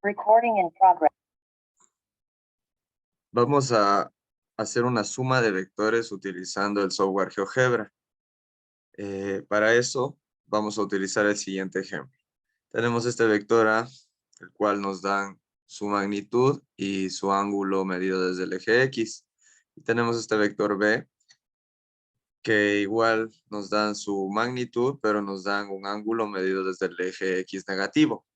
Recording in progress. Vamos a hacer una suma de vectores utilizando el software GeoGebra. Para eso vamos a utilizar el siguiente ejemplo. Tenemos este vector A, el cual nos dan su magnitud y su ángulo medido desde el eje X. Y tenemos este vector B, que igual nos dan su magnitud, pero nos dan un ángulo medido desde el eje X negativo.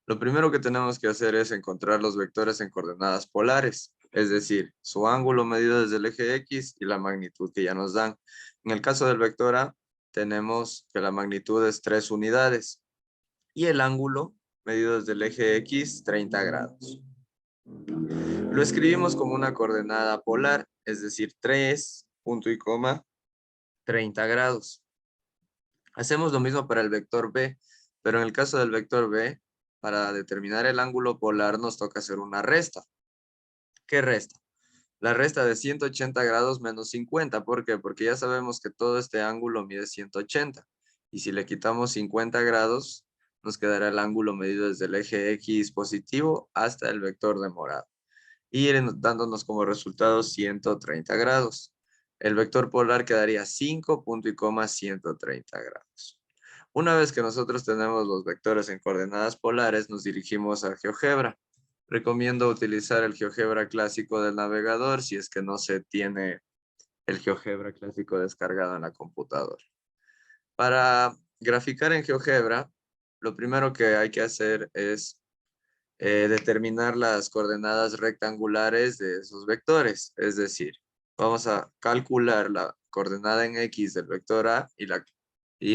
Lo primero que tenemos que hacer es encontrar los vectores en coordenadas polares, es decir, su ángulo medido desde el eje X y la magnitud que ya nos dan. En el caso del vector A, tenemos que la magnitud es 3 unidades y el ángulo medido desde el eje X, 30 grados. Lo escribimos como una coordenada polar, es decir, 3, punto y coma, 30 grados. Hacemos lo mismo para el vector B, pero en el caso del vector B, para determinar el ángulo polar nos toca hacer una resta. ¿Qué resta? La resta de 180 grados menos 50. ¿Por qué? Porque ya sabemos que todo este ángulo mide 180. Y si le quitamos 50 grados, nos quedará el ángulo medido desde el eje X positivo hasta el vector de morado. Y dándonos como resultado 130 grados. El vector polar quedaría 5, punto y coma, 130 grados. Una vez que nosotros tenemos los vectores en coordenadas polares, nos dirigimos a GeoGebra. Recomiendo utilizar el GeoGebra clásico del navegador si es que no se tiene el GeoGebra clásico descargado en la computadora. Para graficar en GeoGebra, lo primero que hay que hacer es determinar las coordenadas rectangulares de esos vectores. Es decir, vamos a calcular la coordenada en X del vector A y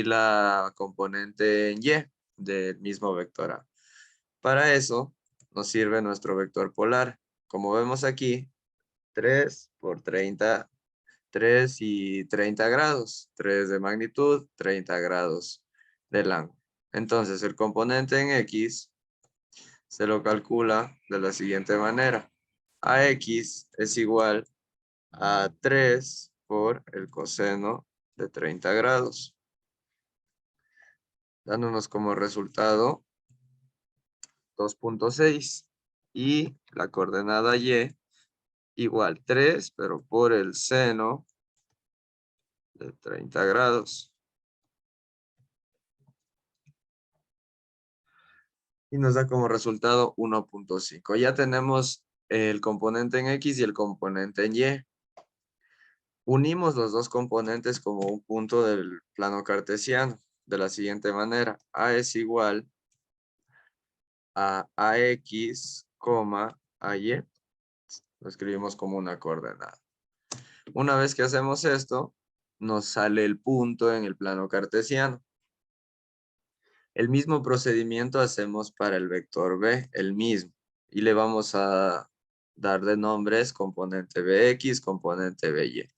la componente en Y del mismo vector A. Para eso nos sirve nuestro vector polar. Como vemos aquí, 3 por 30, 3 y 30 grados. 3 de magnitud, 30 grados del ángulo. Entonces, el componente en X se lo calcula de la siguiente manera. AX es igual a 3 por el coseno de 30 grados. Dándonos como resultado 2.6. Y la coordenada Y igual 3, pero por el seno de 30 grados. Y nos da como resultado 1.5. Ya tenemos el componente en X y el componente en Y. Unimos los dos componentes como un punto del plano cartesiano de la siguiente manera. A es igual a AX, AY. Lo escribimos como una coordenada. Una vez que hacemos esto, nos sale el punto en el plano cartesiano. El mismo procedimiento hacemos para el vector B, el mismo. Y le vamos a dar de nombres componente BX, componente BY.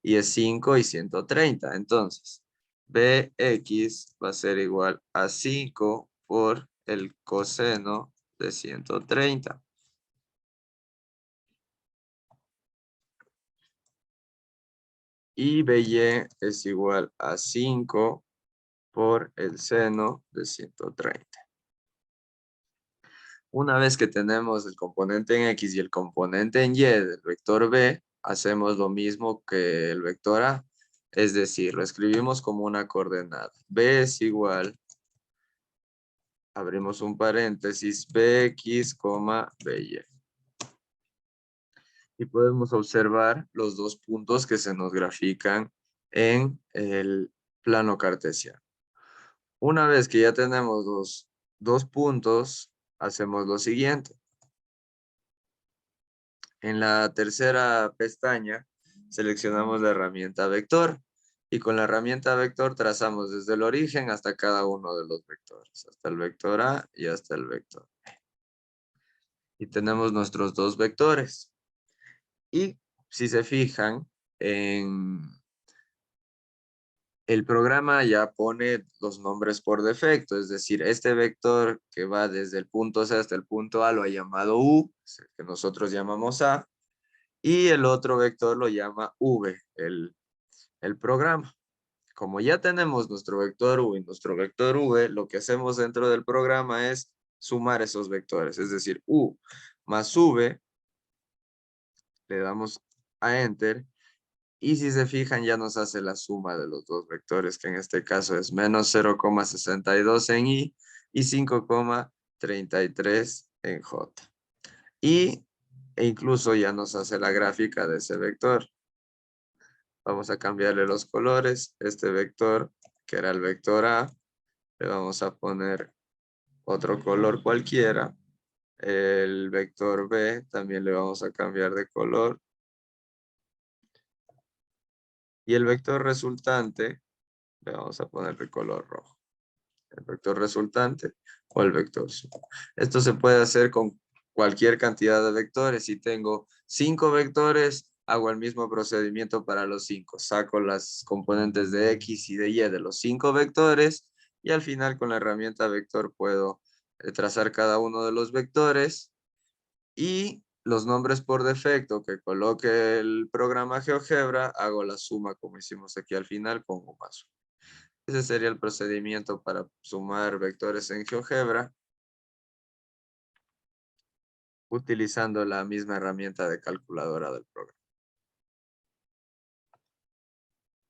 Y es 5 y 130. Entonces, BX va a ser igual a 5 por el coseno de 130. Y BY es igual a 5 por el seno de 130. Una vez que tenemos el componente en X y el componente en Y del vector B, hacemos lo mismo que el vector A. Es decir, lo escribimos como una coordenada. B es igual, abrimos un paréntesis, BX, BY. Y podemos observar los dos puntos que se nos grafican en el plano cartesiano. Una vez que ya tenemos los dos puntos, hacemos lo siguiente. En la tercera pestaña, seleccionamos la herramienta vector. Y con la herramienta vector trazamos desde el origen hasta cada uno de los vectores. Hasta el vector A y hasta el vector B. Y tenemos nuestros dos vectores. Y si se fijan, el programa ya pone los nombres por defecto, es decir, este vector que va desde el punto C hasta el punto A lo ha llamado U, que nosotros llamamos A, y el otro vector lo llama V, el programa. Como ya tenemos nuestro vector U y nuestro vector V, lo que hacemos dentro del programa es sumar esos vectores. Es decir, U más V, le damos a Enter. Y si se fijan, ya nos hace la suma de los dos vectores, que en este caso es menos 0,62 en I y 5,33 en J. E incluso ya nos hace la gráfica de ese vector. Vamos a cambiarle los colores. Este vector, que era el vector A, le vamos a poner otro color cualquiera. El vector B también le vamos a cambiar de color. Y el vector resultante le vamos a poner de color rojo. El vector resultante o el vector suma. Esto se puede hacer con cualquier cantidad de vectores. Si tengo 5 vectores, hago el mismo procedimiento para los 5. Saco las componentes de X y de Y de los 5 vectores y al final con la herramienta vector puedo trazar cada uno de los vectores y los nombres por defecto que coloque el programa GeoGebra, hago la suma como hicimos aquí al final con U más 1. Ese sería el procedimiento para sumar vectores en GeoGebra utilizando la misma herramienta de calculadora del programa.